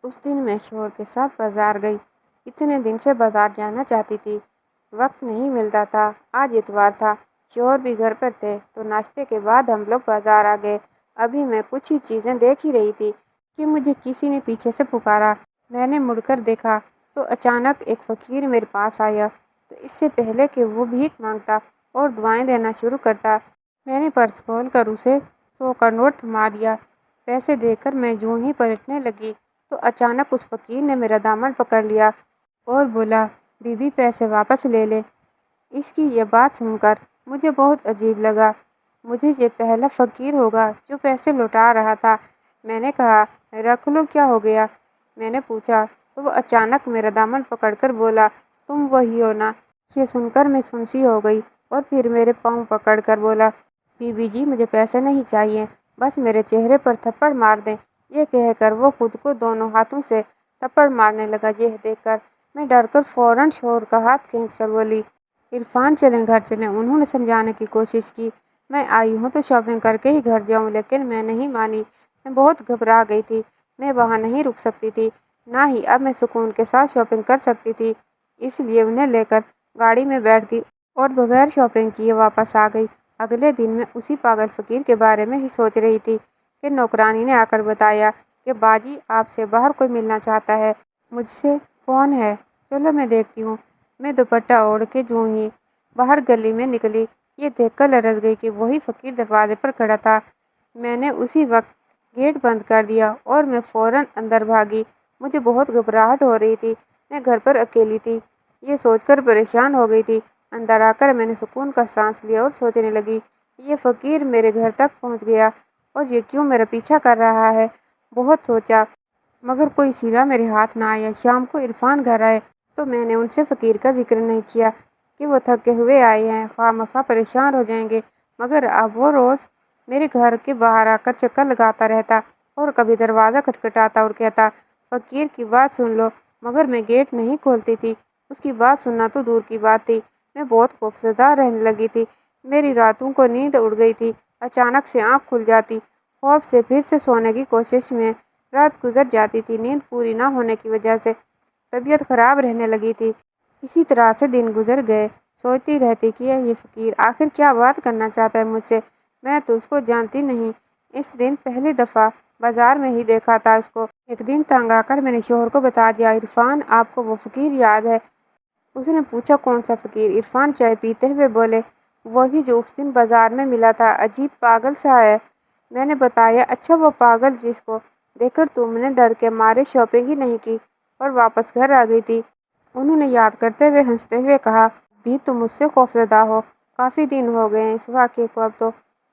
اس دن میں شوہر کے ساتھ بازار گئی۔ اتنے دن سے بازار جانا چاہتی تھی، وقت نہیں ملتا تھا۔ آج اتوار تھا، شوہر بھی گھر پر تھے تو ناشتے کے بعد ہم لوگ بازار آ گئے۔ ابھی میں کچھ ہی چیزیں دیکھ ہی رہی تھی کہ مجھے کسی نے پیچھے سے پکارا۔ میں نے مڑ کر دیکھا تو اچانک ایک فقیر میرے پاس آیا۔ تو اس سے پہلے کہ وہ بھیک مانگتا اور دعائیں دینا شروع کرتا، میں نے پرس کھول کر اسے 100 کا نوٹ تھما دیا۔ پیسے دے کر میں جوں ہی پلٹنے لگی تو اچانک اس فقیر نے میرا دامن پکڑ لیا اور بولا، بی بی پیسے واپس لے لے۔ اس کی یہ بات سن کر مجھے بہت عجیب لگا۔ مجھے یہ پہلا فقیر ہوگا جو پیسے لوٹا رہا تھا۔ میں نے کہا، رکھ لو، کیا ہو گیا؟ میں نے پوچھا تو وہ اچانک میرا دامن پکڑ کر بولا، تم وہی ہو نا؟ یہ سن کر میں سنسی ہو گئی اور پھر میرے پاؤں پکڑ کر بولا، بی بی جی مجھے پیسے نہیں چاہیے، بس میرے چہرے پر تھپڑ مار دیں۔ یہ کہہ کر وہ خود کو دونوں ہاتھوں سے تھپڑ مارنے لگا۔ یہ دیکھ کر میں ڈر کر فوراً شوہر کا ہاتھ کھینچ کر بولی، عرفان چلیں گھر چلیں۔ انہوں نے سمجھانے کی کوشش کی، میں آئی ہوں تو شاپنگ کر کے ہی گھر جاؤں، لیکن میں نہیں مانی۔ میں بہت گھبرا گئی تھی، میں وہاں نہیں رک سکتی تھی، نہ ہی اب میں سکون کے ساتھ شاپنگ کر سکتی تھی۔ اس لیے انہیں لے کر گاڑی میں بیٹھ گئی اور بغیر شاپنگ کیے واپس آ گئی۔ اگلے دن میں اسی پاگل فقیر کے بارے میں ہی سوچ رہی تھی کہ نوکرانی نے آ کر بتایا کہ باجی آپ سے باہر کوئی ملنا چاہتا ہے۔ مجھ سے، کون ہے؟ چلو میں دیکھتی ہوں۔ میں دوپٹہ اوڑھ کے جوں ہی باہر گلی میں نکلی، یہ دیکھ کر لرز گئی کہ وہی فقیر دروازے پر کھڑا تھا۔ میں نے اسی وقت گیٹ بند کر دیا اور میں فوراً اندر بھاگی۔ مجھے بہت گھبراہٹ ہو رہی تھی، میں گھر پر اکیلی تھی، یہ سوچ کر پریشان ہو گئی تھی۔ اندر آ کر میں نے سکون کا سانس لیا اور سوچنے لگی، یہ فقیر میرے گھر تک پہنچ گیا اور یہ کیوں میرا پیچھا کر رہا ہے؟ بہت سوچا مگر کوئی سیرا میرے ہاتھ نہ آیا۔ شام کو عرفان گھر آئے تو میں نے ان سے فقیر کا ذکر نہیں کیا کہ وہ تھکے ہوئے آئے ہیں، خواہ مخواہ پریشان ہو جائیں گے، مگر اب وہ روز میرے گھر کے باہر آ کر چکر لگاتا رہتا اور کبھی دروازہ کھٹکھٹاتا اور کہتا، فقیر کی بات سن لو، مگر میں گیٹ نہیں کھولتی تھی۔ اس کی بات سننا تو دور کی بات تھی، میں بہت خوفزدہ رہنے لگی تھی۔ میری راتوں کو نیند اڑ گئی تھی، اچانک سے آنکھ کھل جاتی، خوف سے پھر سے سونے کی کوشش میں رات گزر جاتی تھی۔ نیند پوری نہ ہونے کی وجہ سے طبیعت خراب رہنے لگی تھی۔ اسی طرح سے دن گزر گئے، سوچتی رہتی کہ یہ فقیر آخر کیا بات کرنا چاہتا ہے مجھ سے، میں تو اس کو جانتی نہیں۔ اس دن پہلی دفعہ بازار میں ہی دیکھا تھا اس کو۔ ایک دن تنگ آ کر میں نے شوہر کو بتا دیا، عرفان آپ کو وہ فقیر یاد ہے؟ اس نے پوچھا، کون سا فقیر؟ عرفان چائے پیتے ہوئے بولے، وہی جو اس دن بازار میں ملا تھا، عجیب پاگل سا ہے۔ میں نے بتایا، اچھا وہ پاگل جس کو دیکھ کر تم نے ڈر کے مارے شاپنگ ہی نہیں کی اور واپس گھر آ گئی تھی؟ انہوں نے یاد کرتے ہوئے ہنستے ہوئے کہا، بھی تم مجھ سے خوفزدہ ہو، کافی دن ہو گئے ہیں اس واقعے کو اب تو۔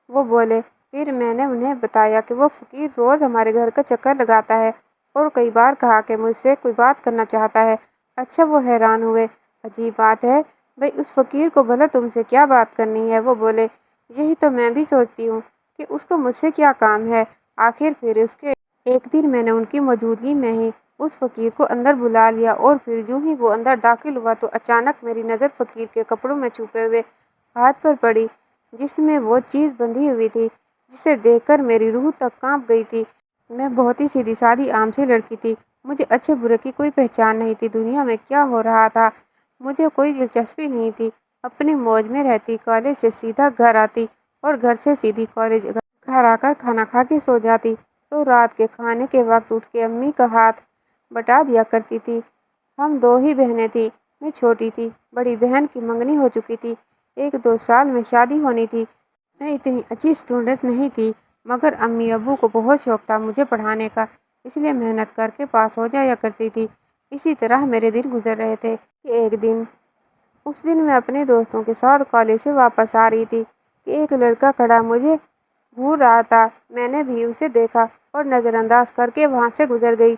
وہ بولے، پھر میں نے انہیں بتایا کہ وہ فقیر روز ہمارے گھر کا چکر لگاتا ہے اور کئی بار کہا کہ مجھ سے کوئی بات کرنا چاہتا ہے۔ اچھا وہ حیران ہوئے، عجیب بات ہے بھئی، اس فقیر کو بھلا تم سے کیا بات کرنی ہے؟ وہ بولے، یہی تو میں بھی سوچتی ہوں کہ اس کو مجھ سے کیا کام ہے آخر۔ پھر اس کے ایک دن میں نے ان کی موجودگی میں ہی اس فقیر کو اندر بلا لیا اور پھر جو ہی وہ اندر داخل ہوا تو اچانک میری نظر فقیر کے کپڑوں میں چھپے ہوئے ہاتھ پر پڑی جس میں وہ چیز بندھی ہوئی تھی، جسے دیکھ کر میری روح تک کانپ گئی تھی۔ میں بہت ہی سیدھی سادی عام سی لڑکی تھی، مجھے اچھے برے کی کوئی پہچان نہیں تھی۔ دنیا میں کیا ہو رہا تھا مجھے کوئی دلچسپی نہیں تھی، اپنی موج میں رہتی، کالج سے سیدھا گھر آتی اور گھر سے سیدھی کالج، گھر آ کر کھانا کھا کے سو جاتی تو رات کے کھانے کے وقت اٹھ کے امی کا ہاتھ بٹا دیا کرتی تھی۔ ہم دو ہی بہنیں تھیں، میں چھوٹی تھی، بڑی بہن کی منگنی ہو چکی تھی، 1-2 سال میں شادی ہونی تھی۔ میں اتنی اچھی اسٹوڈنٹ نہیں تھی مگر امی ابو کو بہت شوق تھا مجھے پڑھانے کا، اس لیے محنت کر کے پاس ہو جایا کرتی تھی۔ اسی طرح میرے دن گزر رہے تھے کہ ایک دن، اس دن میں اپنے دوستوں کے ساتھ کالج سے واپس آ رہی تھی کہ ایک لڑکا کھڑا مجھے گھور رہا تھا۔ میں نے بھی اسے دیکھا اور نظر انداز کر کے وہاں سے گزر گئی۔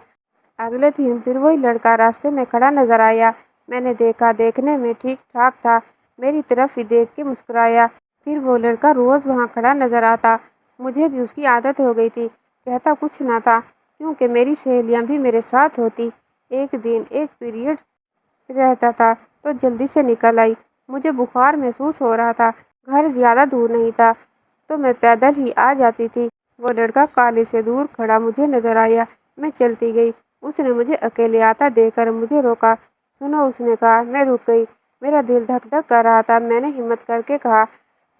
اگلے دن پھر وہی لڑکا راستے میں کھڑا نظر آیا، میں نے دیکھا، دیکھنے میں ٹھیک ٹھاک تھا، میری طرف ہی دیکھ کے مسکرایا۔ پھر وہ لڑکا روز وہاں کھڑا نظر آتا، مجھے بھی اس کی عادت ہو گئی تھی، کہتا کچھ نہ تھا کیونکہ میری سہیلیاں بھی میرے ساتھ ہوتی۔ ایک دن ایک پیریڈ رہتا تھا تو جلدی سے نکل آئی، مجھے بخار محسوس ہو رہا تھا، گھر زیادہ دور نہیں تھا تو میں پیدل ہی آ جاتی تھی۔ وہ لڑکا کالج سے دور کھڑا مجھے نظر آیا، میں چلتی گئی، اس نے مجھے اکیلے آتا دیکھ کر مجھے روکا۔ سنو، اس نے کہا۔ میں رک گئی، میرا دل دھک دھک کر رہا تھا۔ میں نے ہمت کر کے کہا،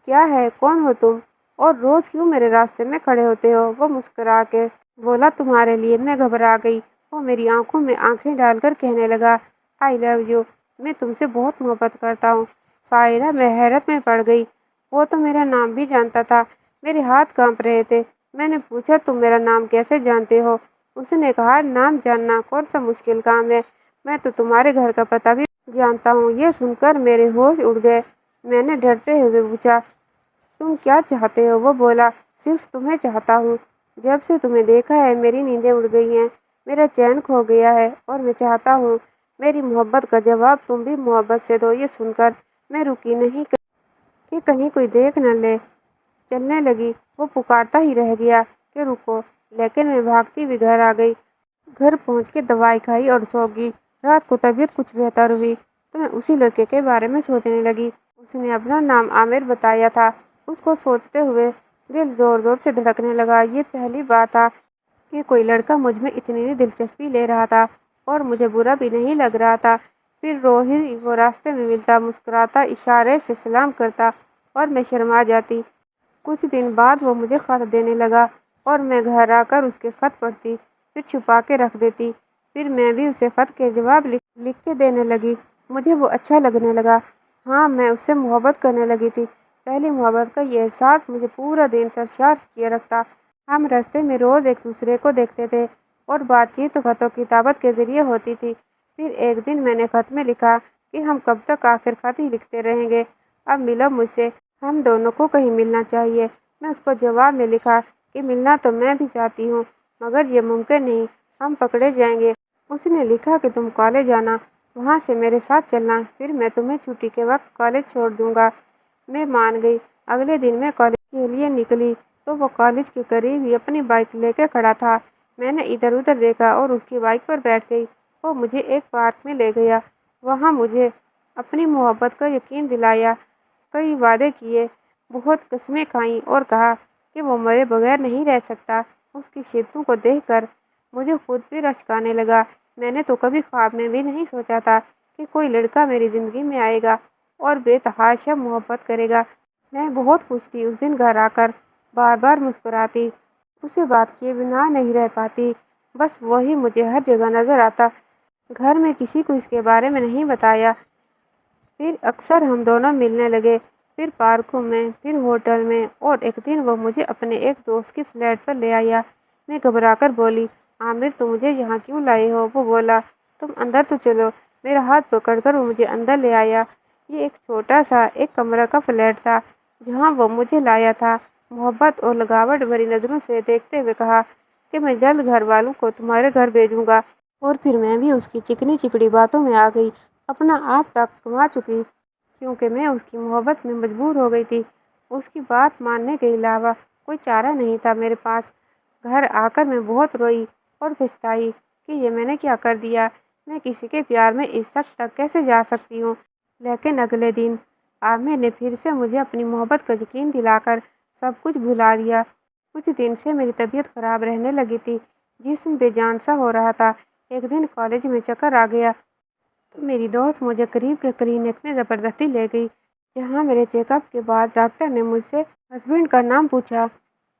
کیا ہے، کون ہو تم، اور روز کیوں میرے راستے میں کھڑے ہوتے ہو؟ وہ مسکرا کے بولا، تمہارے لیے۔ میں گھبرا گئی۔ وہ میری آنکھوں میں آنکھیں ڈال کر کہنے لگا، آئی لو یو، میں تم سے بہت محبت کرتا ہوں۔ ساحرہ، میں حیرت میں پڑ گئی۔ وہ تو میرا نام بھی جانتا تھا۔ میرے ہاتھ کانپ رہے تھے۔ میں نے پوچھا، تم میرا نام کیسے جانتے ہو؟ اس نے کہا، نام جاننا کون سا مشکل کام ہے، میں تو تمہارے گھر کا پتہ بھی جانتا ہوں۔ یہ سن کر میرے ہوش اڑ گئے۔ میں نے ڈرتے ہوئے پوچھا، تم کیا چاہتے ہو؟ وہ بولا، صرف تمہیں چاہتا ہوں۔ جب سے تمہیں دیکھا ہے میری نیندیں اڑ گئی ہیں، میرا چین کھو گیا ہے، اور میں چاہتا ہوں میری محبت کا جواب تم بھی محبت سے دو۔ یہ سن کر میں رکی نہیں کہ کہیں کوئی دیکھ نہ لے۔ چلنے لگی۔ وہ پکارتا ہی رہ گیا کہ رکو، لیکن میں بھاگتی ہوئی گھر آ گئی۔ گھر پہنچ کے دوائی کھائی اور سو گئی۔ رات کو طبیعت کچھ بہتر ہوئی تو میں اسی لڑکے کے بارے میں سوچنے لگی۔ اس نے اپنا نام عامر بتایا تھا۔ اس کو سوچتے ہوئے دل زور زور سے دھڑکنے لگا۔ یہ پہلی بار تھا کہ کوئی لڑکا مجھ میں اتنی دلچسپی لے رہا تھا، اور مجھے برا بھی نہیں لگ رہا تھا۔ پھر روز ہی وہ راستے میں ملتا، مسکراتا، اشارے سے سلام کرتا، اور میں شرما جاتی۔ کچھ دن بعد وہ مجھے خط دینے لگا، اور میں گھر آ کر اس کے خط پڑھتی، پھر چھپا کے رکھ دیتی۔ پھر میں بھی اسے خط کے جواب لکھ کے دینے لگی۔ مجھے وہ اچھا لگنے لگا۔ ہاں، میں اس سے محبت کرنے لگی تھی۔ پہلی محبت کا یہ احساس مجھے پورا دن سرشار کیے رکھتا۔ ہم راستے میں روز ایک دوسرے کو دیکھتے تھے، اور بات چیت خط و کتابت کے ذریعے ہوتی تھی۔ پھر ایک دن میں نے خط میں لکھا کہ ہم کب تک آخر خط ہی لکھتے رہیں گے، اب ملو مجھ سے، ہم دونوں کو کہیں ملنا چاہیے۔ میں اس کو جواب میں لکھا کہ ملنا تو میں بھی چاہتی ہوں، مگر یہ ممکن نہیں، ہم پکڑے جائیں گے۔ اس نے لکھا کہ تم کالج آنا، وہاں سے میرے ساتھ چلنا، پھر میں تمہیں چھٹی کے وقت کالج چھوڑ دوں گا۔ میں مان گئی۔ اگلے دن میں کالج کے لیے نکلی تو وہ کالج کے قریب ہی اپنی بائک لے کے کھڑا تھا۔ میں نے ادھر ادھر دیکھا اور اس کی بائک پر بیٹھ گئی۔ وہ مجھے ایک پارک میں لے گیا۔ وہاں مجھے اپنی محبت کا یقین دلایا، کئی وعدے کیے، بہت قسمیں کھائیں، اور کہا کہ وہ میرے بغیر نہیں رہ سکتا۔ اس کی شرطوں کو دیکھ کر مجھے خود بھی رشک آنے لگا۔ میں نے تو کبھی خواب میں بھی نہیں سوچا تھا کہ کوئی لڑکا میری زندگی میں آئے گا اور بے تحاشا محبت کرے گا۔ میں بہت خوش تھی۔ اس دن گھر آ کر بار بار مسکراتی، اسے بات کیے بنا نہیں رہ پاتی، بس وہی مجھے ہر جگہ نظر آتا۔ گھر میں کسی کو اس کے بارے میں نہیں بتایا۔ پھر اکثر ہم دونوں ملنے لگے، پھر پارکوں میں، پھر ہوٹل میں، اور ایک دن وہ مجھے اپنے ایک دوست کی فلیٹ پر لے آیا۔ میں گھبرا کر بولی، عامر، تم مجھے یہاں کیوں لائے ہو؟ وہ بولا، تم اندر تو چلو۔ میرا ہاتھ پکڑ کر وہ مجھے اندر لے آیا۔ یہ ایک چھوٹا سا ایک کمرہ کا فلیٹ تھا جہاں وہ مجھے لایا تھا۔ محبت اور لگاوٹ بھری نظروں سے دیکھتے ہوئے کہا کہ میں جلد گھر والوں کو تمہارے گھر بھیجوں گا۔ اور پھر میں بھی اس کی چکنی چپڑی باتوں میں آ گئی، اپنا آپ تک گنوا چکی، کیونکہ میں اس کی محبت میں مجبور ہو گئی تھی۔ اس کی بات ماننے کے علاوہ کوئی چارہ نہیں تھا میرے پاس۔ گھر آ کر میں بہت روئی اور پچھتائی کہ یہ میں نے کیا کر دیا۔ میں کسی کے پیار میں اس حد تک کیسے جا سکتی ہوں؟ لیکن اگلے دن عامر نے پھر سے مجھے اپنی محبت کا یقین دلا کر سب کچھ بھلا دیا۔ کچھ دن سے میری طبیعت خراب رہنے لگی تھی، جسم بے جان سا ہو رہا تھا۔ ایک دن کالج میں چکر آ گیا تو میری دوست مجھے قریب کے کلینک میں زبردستی لے گئی، جہاں میرے چیک اپ کے بعد ڈاکٹر نے مجھ سے ہسبینڈ کا نام پوچھا،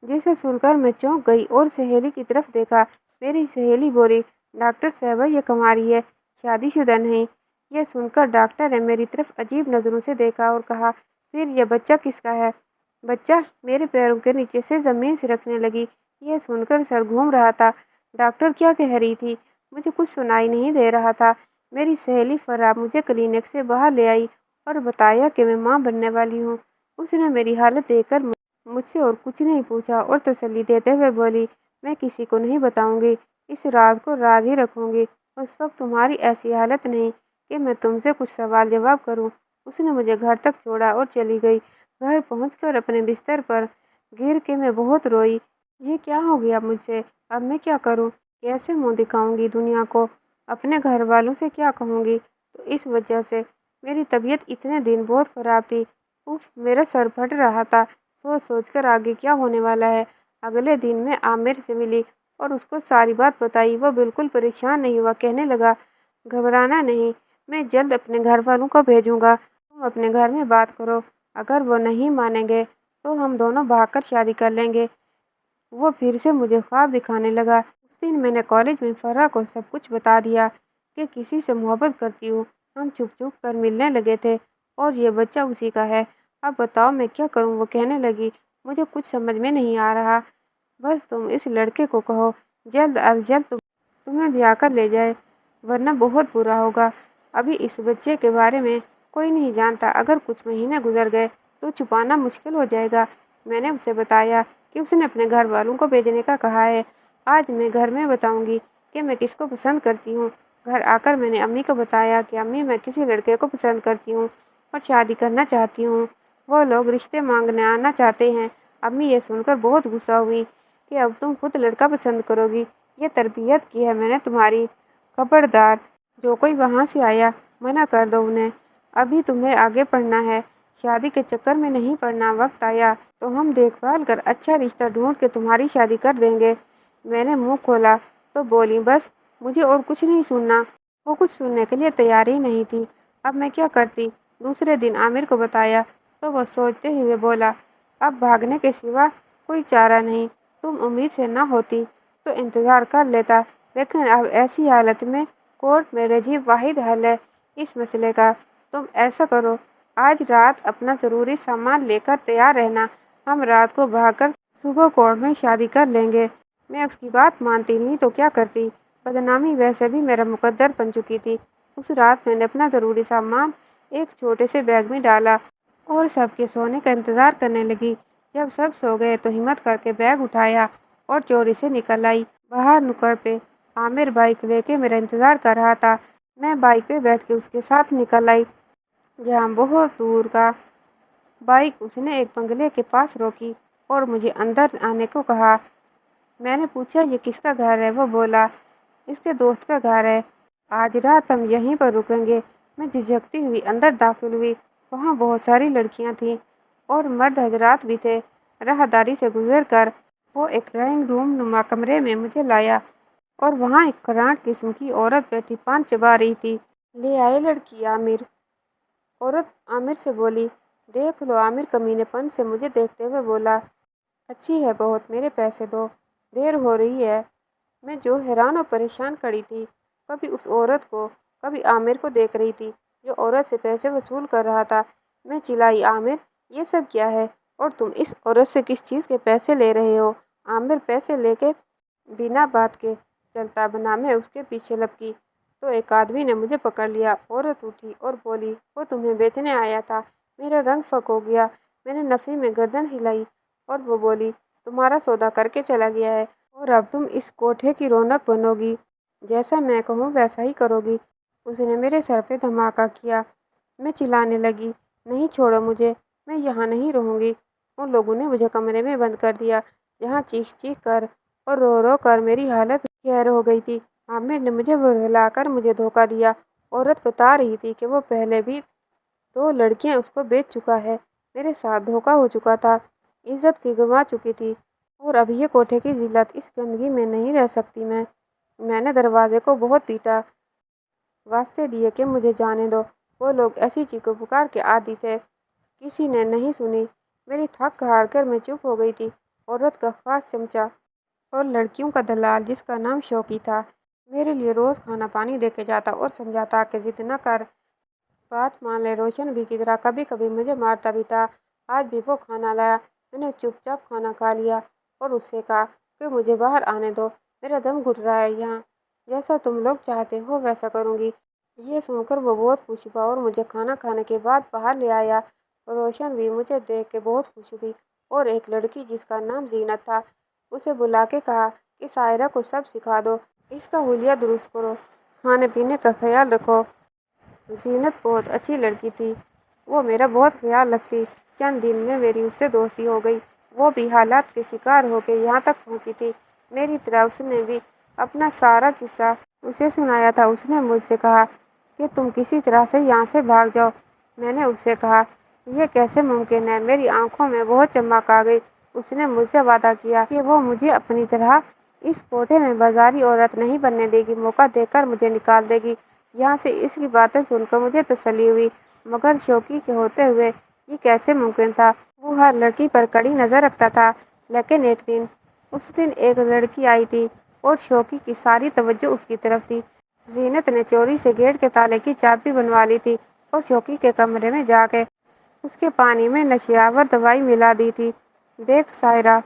جسے سن کر میں چونک گئی اور سہیلی کی طرف دیکھا۔ میری سہیلی بولی، ڈاکٹر صاحبہ، یہ کنواری ہے، شادی شدہ نہیں۔ یہ سن کر ڈاکٹر نے میری طرف عجیب نظروں سے دیکھا اور کہا، پھر یہ بچہ کس کا ہے؟ بچہ میرے پیروں کے نیچے سے زمین سرکنے لگی۔ یہ سن کر سر گھوم رہا تھا۔ ڈاکٹر کیا کہہ رہی تھی؟ مجھے کچھ سنائی نہیں دے رہا تھا۔ میری سہیلی فرح مجھے کلینک سے باہر لے آئی اور بتایا کہ میں ماں بننے والی ہوں۔ اس نے میری حالت دیکھ کر مجھ سے اور کچھ نہیں پوچھا اور تسلی دیتے ہوئے بولی، میں کسی کو نہیں بتاؤں گی، اس راز کو راز ہی رکھوں گی۔ اس وقت تمہاری ایسی حالت نہیں کہ میں تم سے کچھ سوال جواب کروں۔ اس نے مجھے گھر تک چھوڑا اور چلی گئی۔ گھر پہنچ کر اپنے بستر پر گر کے میں بہت روئی۔ یہ کیا ہو گیا مجھ سے؟ اب میں کیا کروں؟ کیسے منہ دکھاؤں گی دنیا کو؟ اپنے گھر والوں سے کیا کہوں گی؟ تو اس وجہ سے میری طبیعت اتنے دن بہت خراب تھی۔ میرا سر پھٹ رہا تھا سوچ سوچ کر آگے کیا ہونے والا ہے۔ اگلے دن میں عامر سے ملی اور اس کو ساری بات بتائی۔ وہ بالکل پریشان نہیں ہوا، کہنے لگا گھبرانا نہیں، میں جلد اپنے گھر والوں کو بھیجوں گا، تم اپنے گھر میں بات کرو، اگر وہ نہیں مانیں گے تو ہم دونوں بھاگ کر شادی کر لیں گے۔ وہ پھر سے مجھے خواب دکھانے لگا۔ اس دن میں نے کالج میں فرح کو سب کچھ بتا دیا کہ کسی سے محبت کرتی ہوں۔ ہم چھپ چھپ کر ملنے لگے تھے اور یہ بچہ اسی کا ہے۔ اب بتاؤ میں کیا کروں؟ وہ کہنے لگی مجھے کچھ سمجھ میں نہیں آ رہا، بس تم اس لڑکے کو کہو جلد از جلد تمہیں بیاہ کر لے جائے، ورنہ بہت برا ہوگا۔ ابھی اس بچے کے بارے میں کوئی نہیں جانتا، اگر کچھ مہینے گزر گئے تو چھپانا مشکل ہو جائے گا۔ میں نے اسے بتایا کہ اس نے اپنے گھر والوں کو بھیجنے کا کہا ہے۔ آج میں گھر میں بتاؤں گی کہ میں کس کو پسند کرتی ہوں۔ گھر آ کر میں نے امی کو بتایا کہ امی میں کسی لڑکے کو پسند کرتی ہوں اور شادی کرنا چاہتی ہوں، وہ لوگ رشتے مانگنے آنا چاہتے ہیں۔ امی یہ سن کر بہت غصہ ہوئی کہ اب تم خود لڑکا پسند کرو گی، یہ تربیت کی ہے میں نے تمہاری، خبردار جو کوئی وہاں سے آیا منع کر دو انہیں، ابھی تمہیں آگے پڑھنا ہے، شادی کے چکر میں نہیں پڑنا، وقت آیا تو ہم دیکھ بھال کر اچھا رشتہ ڈھونڈ کے تمہاری شادی کر دیں گے۔ میں نے منہ کھولا تو بولی بس مجھے اور کچھ نہیں سننا۔ وہ کچھ سننے کے لیے تیار ہی نہیں تھی۔ اب میں کیا کرتی؟ دوسرے دن عامر کو بتایا تو وہ سوچتے ہوئے بولا اب بھاگنے کے سوا کوئی چارہ نہیں، تم امید سے نہ ہوتی تو انتظار کر لیتا، لیکن اب ایسی حالت میں کورٹ میرج واحد حل ہے اس مسئلے کا۔ تم ایسا کرو آج رات اپنا ضروری سامان لے کر تیار رہنا، ہم رات کو بھاگ کر صبح کورٹ میں شادی کر لیں گے۔ میں اس کی بات مانتی نہیں تو کیا کرتی، بدنامی ویسے بھی میرا مقدر بن چکی تھی۔ اس رات میں نے اپنا ضروری سامان ایک چھوٹے سے بیگ میں ڈالا اور سب کے سونے کا انتظار کرنے لگی۔ جب سب سو گئے تو ہمت کر کے بیگ اٹھایا اور چوری سے نکل آئی۔ باہر نکڑ پہ عامر بائک لے کے میرا انتظار کر رہا تھا۔ میں بائک پہ بیٹھ کے اس کے ساتھ نکل آئی جہاں بہت دور کا بائک اس نے ایک بنگلے کے پاس روکی اور مجھے اندر آنے کو کہا۔ میں نے پوچھا یہ کس کا گھر ہے؟ وہ بولا اس کے دوست کا گھر ہے، آج رات ہم یہیں پر رکیں گے۔ میں جھجکتی ہوئی اندر داخل ہوئی، وہاں بہت ساری لڑکیاں تھیں اور مرد حضرات بھی تھے۔ راہداری سے گزر کر وہ ایک ڈرائنگ روم نما کمرے میں مجھے لایا اور وہاں ایک کراٹ قسم کی عورت بیٹھی پان چبا رہی تھی۔ لے آئے لڑکی عامر؟ عورت عامر سے بولی۔ دیکھ لو۔ عامر کمینے پن سے مجھے دیکھتے ہوئے بولا اچھی ہے بہت، میرے پیسے دو، دیر ہو رہی ہے۔ میں جو حیران اور پریشان کھڑی تھی، کبھی اس عورت کو کبھی عامر کو دیکھ رہی تھی جو عورت سے پیسے وصول کر رہا تھا۔ میں چلائی عامر یہ سب کیا ہے اور تم اس عورت سے کس چیز کے پیسے لے رہے ہو؟ عامر پیسے لے کے بنا بات کے چلتا بنا۔ میں اس کے پیچھے لپکی تو ایک آدمی نے مجھے پکڑ لیا۔ عورت اٹھی اور بولی وہ تمہیں بیچنے آیا تھا۔ میرا رنگ فک ہو گیا، میں نے نفی میں گردن ہلائی اور وہ بولی تمہارا سودا کر کے چلا گیا ہے اور اب تم اس کوٹھے کی رونق بنو گی، جیسا میں کہوں ویسا ہی کرو گی۔ اس نے میرے سر پہ دھماکہ کیا۔ میں چلانے لگی نہیں چھوڑو مجھے، میں یہاں نہیں رہوں گی۔ ان لوگوں نے مجھے کمرے میں بند کر دیا جہاں چیخ چیخ کر اور رو رو کر میری حالت قہر ہو گئی تھی۔ عامر نے مجھے ورغلا کر مجھے دھوکہ دیا۔ عورت بتا رہی تھی کہ وہ پہلے بھی 2 لڑکیاں اس کو بیچ چکا ہے، میرے ساتھ دھوکہ ہو چکا تھا، عزت بھی گنوا چکی تھی اور اب یہ کوٹھے کی ذلت، اس گندگی میں نہیں رہ سکتی میں۔ میں نے دروازے کو بہت پیٹا، واسطے دیے کہ مجھے جانے دو۔ وہ لوگ ایسی چیخو پکار کے عادی تھے، کسی نے نہیں سنی۔ میری تھک ہار کر میں چپ ہو گئی تھی۔ عورت کا خاص چمچہ اور لڑکیوں کا دلال جس کا نام شوقی تھا، میرے لیے روز کھانا پانی دے کے جاتا اور سمجھاتا کہ ضد نہ کر، بات مان لے۔ روشن بھی کی طرح کبھی کبھی مجھے مارتا بھی تھا۔ آج بھی وہ کھانا لایا، میں نے چپ چاپ کھانا کھا لیا اور اس سے کہا کہ مجھے باہر آنے دو، میرا دم گھٹ رہا ہے یہاں، جیسا تم لوگ چاہتے ہو ویسا کروں گی۔ یہ سن کر وہ بہت خوش ہوا اور مجھے کھانا کھانے کے بعد باہر لے آیا۔ روشن بھی مجھے دیکھ کے بہت خوش ہوئی اور ایک لڑکی جس کا نام زینت تھا اسے بلا کے کہا کہ سائرہ کو سب سکھا دو، اس کا حلیہ درست کرو، کھانے پینے کا خیال رکھو۔ زینت بہت اچھی لڑکی تھی، وہ میرا بہت خیال رکھتی۔ چند دن میں میری اس سے دوستی ہو گئی۔ وہ بھی حالات کے شکار ہو کے یہاں تک پہنچی تھی، میری طرح اس نے بھی اپنا سارا قصہ اسے سنایا تھا۔ اس نے مجھ سے کہا کہ تم کسی طرح سے یہاں سے بھاگ جاؤ۔ میں نے اس سے کہا یہ کیسے ممکن ہے؟ میری آنکھوں میں بہت چمک آ گئی۔ اس نے مجھ سے وعدہ کیا کہ وہ مجھے اپنی طرح اس کوٹھے میں بازاری عورت نہیں بننے دے گی، موقع دے کر مجھے نکال دے گی یہاں سے۔ اس کی باتیں سن کر مجھے تسلی ہوئی، مگر شوقی کے ہوتے ہوئے یہ کیسے ممکن تھا؟ وہ ہر لڑکی پر کڑی نظر رکھتا تھا، لیکن اس دن ایک لڑکی آئی تھی اور شوقی کی ساری توجہ اس کی طرف تھی۔ زینت نے چوری سے گیٹ کے تالے کی چابی بنوا لی تھی اور شوقی کے کمرے میں جا کے اس کے پانی میں نشیاور دوائی ملا دی تھی۔ دیکھ سائرہ،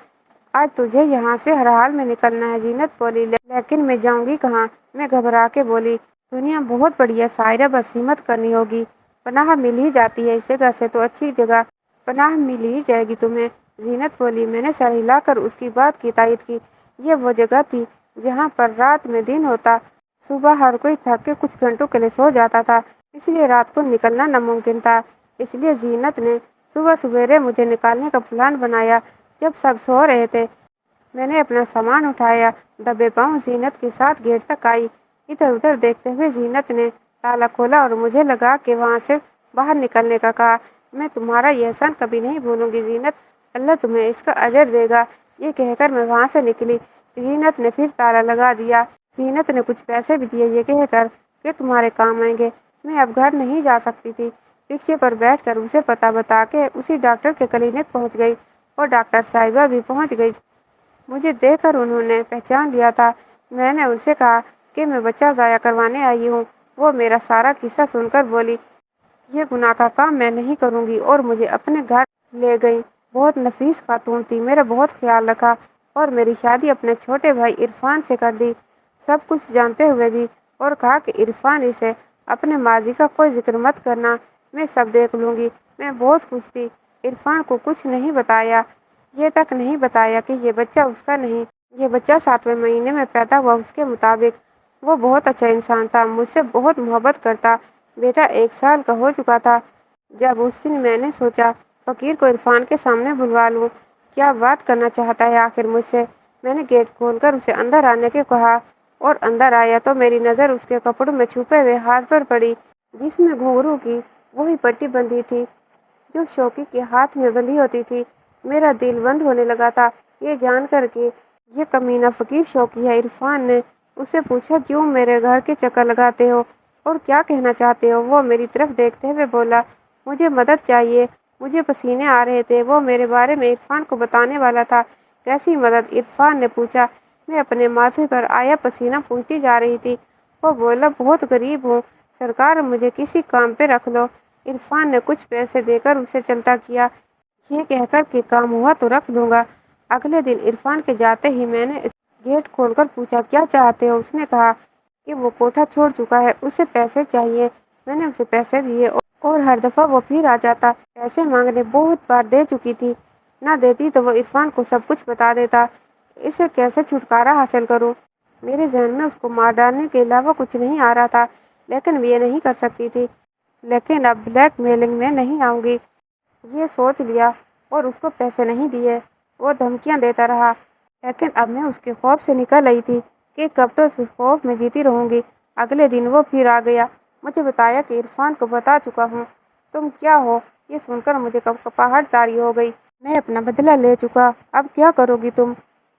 آج تجھے یہاں سے ہر حال میں نکلنا ہے، زینت بولی۔ لیکن میں جاؤں گی کہاں؟ میں گھبرا کے بولی۔ دنیا بہت بڑی ہے سائرہ، بس ہمت کرنی ہوگی، پناہ مل ہی جاتی ہے، اس جگہ سے تو اچھی جگہ پناہ مل ہی جائے گی تمہیں، زینت بولی۔ میں نے سر ہلا کر اس کی بات کی تائید کی۔ یہ وہ جگہ تھی جہاں پر رات میں دن ہوتا، صبح ہر کوئی تھک کے کچھ گھنٹوں کے لیے سو جاتا تھا، اس لیے رات کو نکلنا ناممکن تھا۔ اس لیے زینت نے صبح سویرے مجھے نکالنے کا پلان بنایا جب سب سو رہے تھے۔ میں نے اپنا سامان اٹھایا، دبے پاؤں زینت کے ساتھ گیٹ تک آئی۔ ادھر ادھر دیکھتے ہوئے زینت نے تالا کھولا اور مجھے لگا کہ وہاں سے باہر نکلنے کا کہا۔ میں تمہارا یہ احسان کبھی نہیں بھولوں گی زینت، اللہ تمہیں اس کا اجر دے گا، یہ کہہ کر میں وہاں سے نکلی۔ زینت نے پھر تالا لگا دیا۔ زینت نے کچھ پیسے بھی دیے، یہ کہہ کر کہ تمہارے کام آئیں گے۔ میں اب گھر نہیں جا سکتی تھی، رکشے پر بیٹھ کر اسے پتہ بتا کے اسی ڈاکٹر کے کلینک پہنچ گئی اور ڈاکٹر صاحبہ بھی پہنچ گئی۔ مجھے دیکھ کر انہوں نے پہچان لیا تھا۔ میں نے ان سے کہا کہ میں بچہ ضائع کروانے آئی ہوں۔ وہ میرا سارا قصہ سن کر بولی، یہ گناہ کا کام میں نہیں کروں گی، اور مجھے اپنے گھر لے گئی۔ بہت نفیس خاتون تھی، میرا بہت خیال رکھا اور میری شادی اپنے چھوٹے بھائی عرفان سے کر دی، سب کچھ جانتے ہوئے بھی، اور کہا کہ عرفان اسے اپنے ماضی کا کوئی ذکر مت کرنا، میں سب دیکھ لوں گی۔ میں بہت خوش تھی، عرفان کو کچھ نہیں بتایا، یہ تک نہیں بتایا کہ یہ بچہ اس کا نہیں، یہ بچہ 7ویں مہینے میں پیدا ہوا اس کے مطابق۔ وہ بہت اچھا انسان تھا، مجھ سے بہت محبت کرتا۔ بیٹا 1 سال کا ہو چکا تھا جب اس دن میں نے سوچا فقیر کو عرفان کے سامنے بلوا لوں، کیا بات کرنا چاہتا ہے آخر مجھ سے۔ میں نے گیٹ کھول کر اسے اندر آنے کو کہا اور اندر آیا تو میری نظر اس کے کپڑوں میں چھپے ہوئے ہاتھ پر پڑی، جس میں گھنگرو کی وہی پٹی بندھی تھی جو شوقی کے ہاتھ میں بندھی ہوتی تھی۔ میرا دل بند ہونے لگا تھا یہ جان کر کہ یہ کمینہ فقیر شوقی ہے۔ عرفان نے اس سے پوچھا، کیوں میرے گھر کے چکر لگاتے ہو اور کیا کہنا چاہتے ہو؟ وہ میری طرف دیکھتے ہوئے بولا، مجھے مدد چاہیے، مجھے پسینے آ رہے تھے۔ وہ میرے بارے میں عرفان کو بتانے والا تھا۔ کیسی مدد؟ عرفان نے پوچھا۔ میں اپنے ماتھے پر آیا پسینہ پوچھتی جا رہی تھی۔ وہ بولا، بہت غریب ہوں سرکار، مجھے کسی کام پہ رکھ لو۔ عرفان نے کچھ پیسے دے کر اسے چلتا کیا، یہ کہہ کر کہ کام ہوا تو رکھ لوں گا۔ اگلے دن عرفان کے جاتے ہی میں نے گیٹ کھول کر پوچھا، کیا چاہتے ہو؟ اس نے کہا کہ وہ کوٹھا چھوڑ چکا ہے، اسے پیسے چاہیے۔ میں نے اسے پیسے دیے اور ہر دفعہ وہ پھر آ جاتا، پیسے مانگنے، بہت بار دے چکی تھی، نہ دیتی تو وہ عرفان کو سب کچھ بتا دیتا۔ اسے کیسے چھٹکارا حاصل کروں؟ میرے ذہن میں اس کو مار ڈالنے کے علاوہ کچھ نہیں آ رہا تھا، لیکن میں یہ نہیں کر سکتی تھی۔ لیکن اب بلیک میلنگ میں نہیں آؤں گی، یہ سوچ لیا اور اس کو پیسے نہیں دیے۔ وہ دھمکیاں دیتا رہا، لیکن اب میں اس کے خوف سے نکل آئی تھی کہ کب تو اس خوف میں جیتی رہوں گی۔ اگلے دن وہ پھر آ گیا، مجھے بتایا کہ عرفان کو بتا چکا ہوں۔ تم کیا ہو؟ یہ سن کر مجھے کپاہٹ طاری ہو گئی۔ میں اپنا بدلہ لے چکا، اب کیا کرو گی تم؟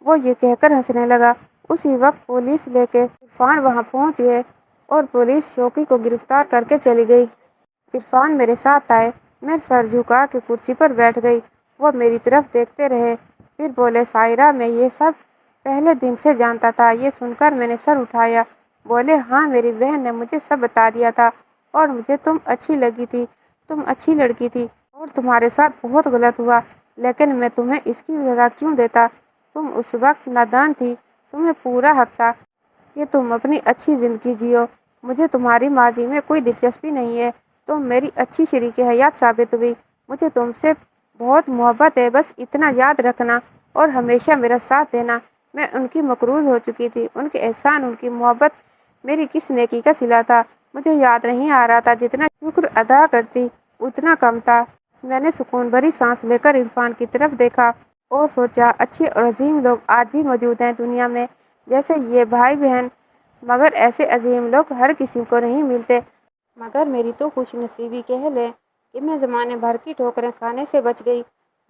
وہ یہ کہہ کر ہنسنے لگا۔ اسی وقت پولیس لے کے عرفان وہاں پہنچ گئے اور پولیس شوقی کو گرفتار کر کے چلی گئی۔ عرفان میرے ساتھ آئے، میں سر جھکا کے کرسی پر بیٹھ گئی۔ وہ میری طرف دیکھتے رہے، پھر بولے، سائرہ، میں یہ سب پہلے دن سے جانتا تھا۔ یہ سن کر میں نے سر اٹھایا۔ بولے، ہاں، میری بہن نے مجھے سب بتا دیا تھا اور مجھے تم اچھی لگی تھی، تم اچھی لڑکی تھی اور تمہارے ساتھ بہت غلط ہوا، لیکن میں تمہیں اس کی سزا کیوں دیتا؟ تم اس وقت نادان تھی، تمہیں پورا حق تھا کہ تم اپنی اچھی زندگی جیو۔ مجھے تمہاری ماضی میں کوئی دلچسپی نہیں ہے، تم میری اچھی شریک حیات ثابت ہوئی، مجھے تم سے بہت محبت ہے، بس اتنا یاد رکھنا اور ہمیشہ میرا ساتھ دینا۔ میں ان کی مقروض ہو چکی تھی، ان کے احسان، ان کی محبت میری کس نیکی کا صلہ تھا؟ مجھے یاد نہیں آ رہا تھا، جتنا شکر ادا کرتی اتنا کم تھا۔ میں نے سکون بھری سانس لے کر عرفان کی طرف دیکھا اور سوچا، اچھے اور عظیم لوگ آج بھی موجود ہیں دنیا میں، جیسے یہ بھائی بہن، مگر ایسے عظیم لوگ ہر کسی کو نہیں ملتے۔ مگر میری تو خوش نصیبی کہہ لیں کہ میں زمانے بھر کی ٹھوکریں کھانے سے بچ گئی۔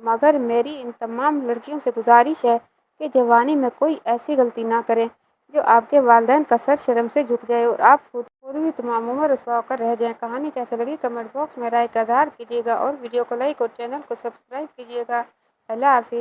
مگر میری ان تمام لڑکیوں سے گزارش ہے کہ جوانی میں کوئی ایسی غلطی نہ کریں جو آپ کے والدین کا سر شرم سے جھک جائے اور آپ خود بھی تمام عمر رسوا ہو کر رہ جائیں۔ کہانی کیسے لگی کمنٹ باکس میں رائے کا اظہار کیجیے گا اور ویڈیو کو لائک اور چینل کو سبسکرائب کیجیے گا۔ اللہ حافظ۔